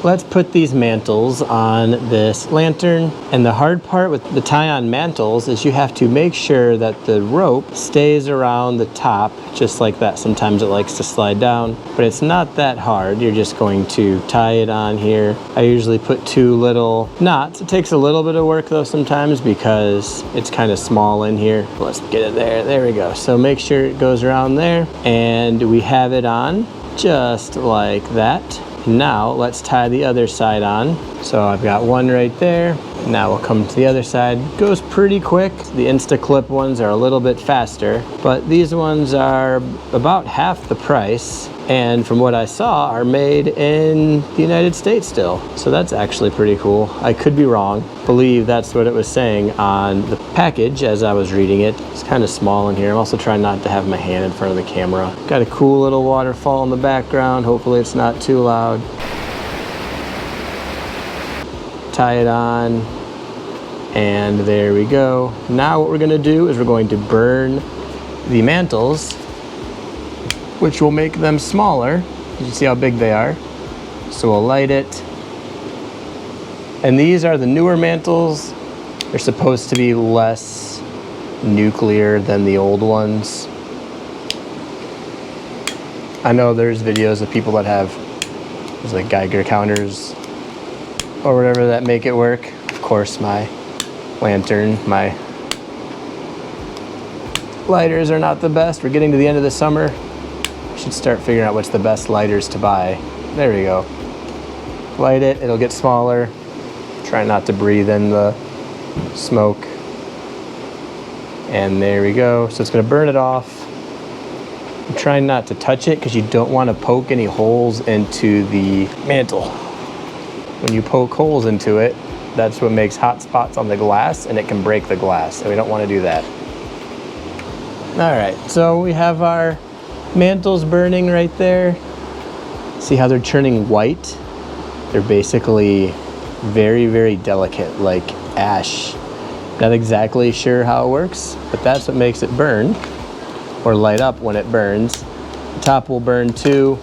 let's put these mantles on this lantern. And the hard part with the tie-on mantles is you have to make sure that the rope stays around the top, just like that. Sometimes it likes to slide down, but it's not that hard. You're just going to tie it on here. I usually put 2 little knots. It takes a little bit of work though sometimes because it's kind of small in here. Let's get it there. There we go. So make sure it goes around there, and we have it on just like that. Now let's tie the other side on. So I've got one right there. Now we'll come to the other side. Goes pretty quick. The Instaclip ones are a little bit faster, but these ones are about half the price, and from what I saw are made in the United States still. So that's actually pretty cool. I could be wrong. I believe that's what it was saying on the package as I was reading it. It's kind of small in here. I'm also trying not to have my hand in front of the camera. Got a cool little waterfall in the background. Hopefully it's not too loud. Tie it on, and there we go. Now what we're going to do is we're going to burn the mantles, which will make them smaller. You see how big they are. So we'll light it. And these are the newer mantles. They're supposed to be less nuclear than the old ones. I know there's videos of people that have there's like Geiger counters or whatever that make it work. Of course, my lantern, my lighters are not the best. We're getting to the end of the summer. I should start figuring out what's the best lighters to buy. There we go. Light it, it'll get smaller. Try not to breathe in the smoke. And there we go. So it's gonna burn it off. I'm trying not to touch it because you don't want to poke any holes into the mantle. When you poke holes into it, that's what makes hot spots on the glass, and it can break the glass, and we don't want to do that. All right, so we have our mantles burning right there. See how they're turning white? They're basically very, very delicate, like ash. Not exactly sure how it works, but that's what makes it burn, or light up when it burns. The top will burn too.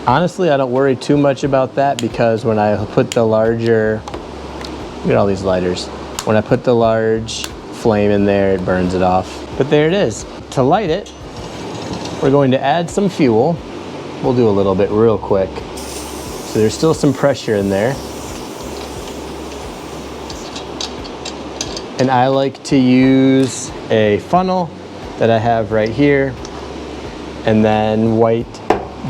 Honestly, I don't worry too much about that because when I put the larger, look at all these lighters. When I put the large flame in there, it burns it off. But there it is. To light it, we're going to add some fuel. We'll do a little bit real quick. So there's still some pressure in there. And I like to use a funnel that I have right here. And then white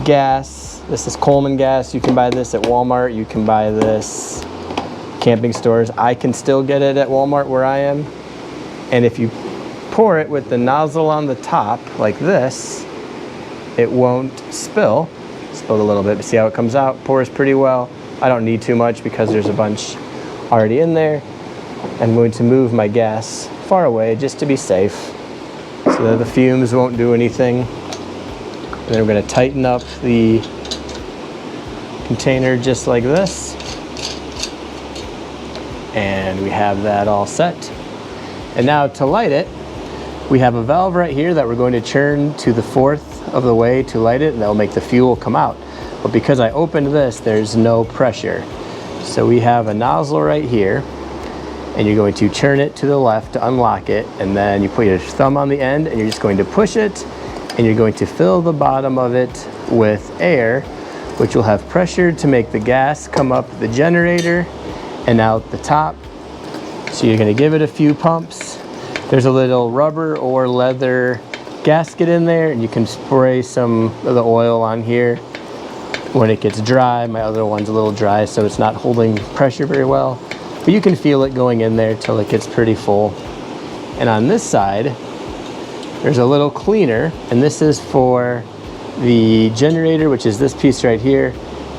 gas. This is Coleman gas. You can buy this at Walmart. You can buy this camping stores. I can still get it at Walmart where I am. And if you pour it with the nozzle on the top like this, it won't spill. Spilled a little bit, but see how it comes out? Pours pretty well. I don't need too much because there's a bunch already in there. I'm going to move my gas far away just to be safe so that the fumes won't do anything. And then we're going to tighten up the container just like this. And we have that all set. And now to light it, we have a valve right here that we're going to turn to the 4th of the way to light it, and that'll make the fuel come out. But because I opened this, there's no pressure. So we have a nozzle right here, and you're going to turn it to the left to unlock it, and then you put your thumb on the end and you're just going to push it, and you're going to fill the bottom of it with air, which will have pressure to make the gas come up the generator and out the top. So you're going to give it a few pumps. There's a little rubber or leather gasket in there, and you can spray some of the oil on here when it gets dry. My other one's a little dry, so it's not holding pressure very well, but you can feel it going in there till it gets pretty full. And on this side, there's a little cleaner, and this is for the generator, which is this piece right here.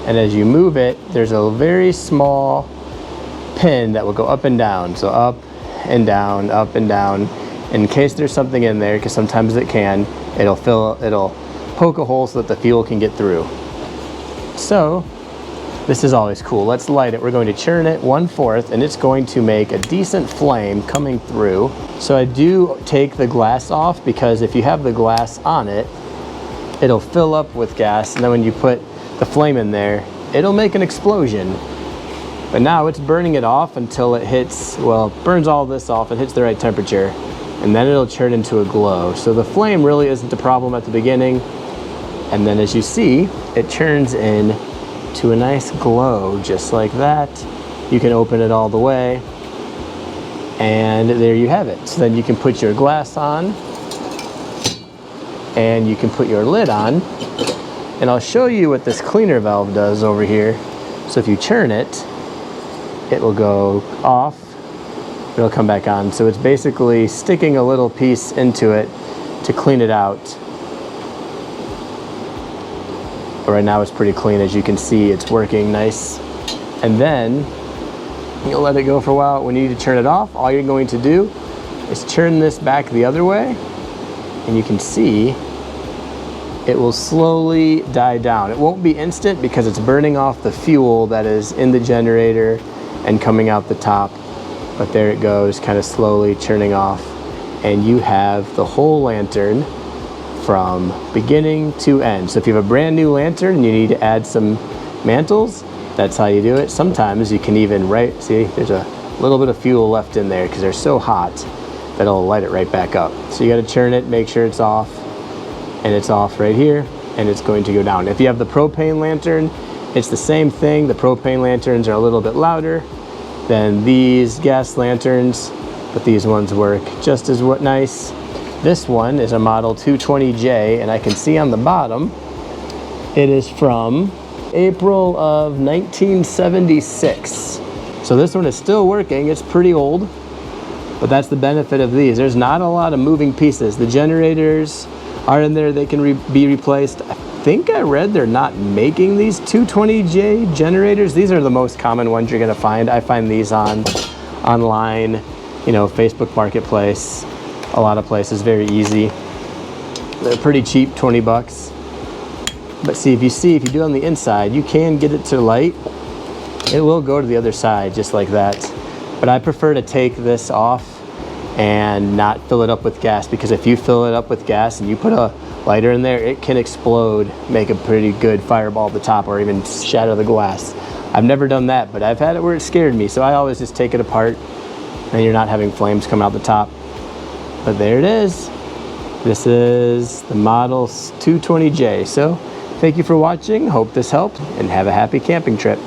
And as you move it, there's a very small pin that will go up and down. So up and down, up and down. In case there's something in there, because sometimes it can, it'll poke a hole so that the fuel can get through. So this is always cool. Let's light it. We're going to churn it 1/4, and it's going to make a decent flame coming through. So I do take the glass off, because if you have the glass on it, it'll fill up with gas, and then when you put the flame in there, it'll make an explosion. But now it's burning it off until it hits, well, burns all this off and hits the right temperature, and then it'll turn into a glow. So the flame really isn't the problem at the beginning, and then as you see, it turns into a nice glow just like that. You can open it all the way, and there you have it. So then you can put your glass on, and you can put your lid on, and I'll show you what this cleaner valve does over here. So if you turn it, it will go off, it'll come back on. So it's basically sticking a little piece into it to clean it out. But right now it's pretty clean. As you can see, it's working nice. And then you'll let it go for a while. When you need to turn it off, all you're going to do is turn this back the other way, and you can see it will slowly die down. It won't be instant because it's burning off the fuel that is in the generator and coming out the top, but there it goes, kind of slowly turning off, and you have the whole lantern from beginning to end. So if you have a brand new lantern and you need to add some mantles, that's how you do it. Sometimes you can even see there's a little bit of fuel left in there because they're so hot that it'll light it right back up. So you got to turn it, make sure it's off, and it's off right here, and it's going to go down. If you have the propane lantern, it's the same thing. The propane lanterns are a little bit louder than these gas lanterns, but these ones work just as nice. This one is a model 220J, and I can see on the bottom, it is from April of 1976. So this one is still working. It's pretty old, but that's the benefit of these. There's not a lot of moving pieces. The generators are in there, they can be replaced. I think I read they're not making these 220J generators. These are the most common ones you're gonna find. I find these online, you know, Facebook Marketplace, a lot of places, very easy. They're pretty cheap, 20 bucks. But see, if you do it on the inside, you can get it to light. It will go to the other side just like that. But I prefer to take this off and not fill it up with gas, because if you fill it up with gas and you put a lighter in there, it can explode, make a pretty good fireball at the top, or even shatter the glass. I've never done that, but I've had it where it scared me, so I always just take it apart and you're not having flames coming out the top. But there it is. This is the Model 220J. So thank you for watching, hope this helped, and have a happy camping trip.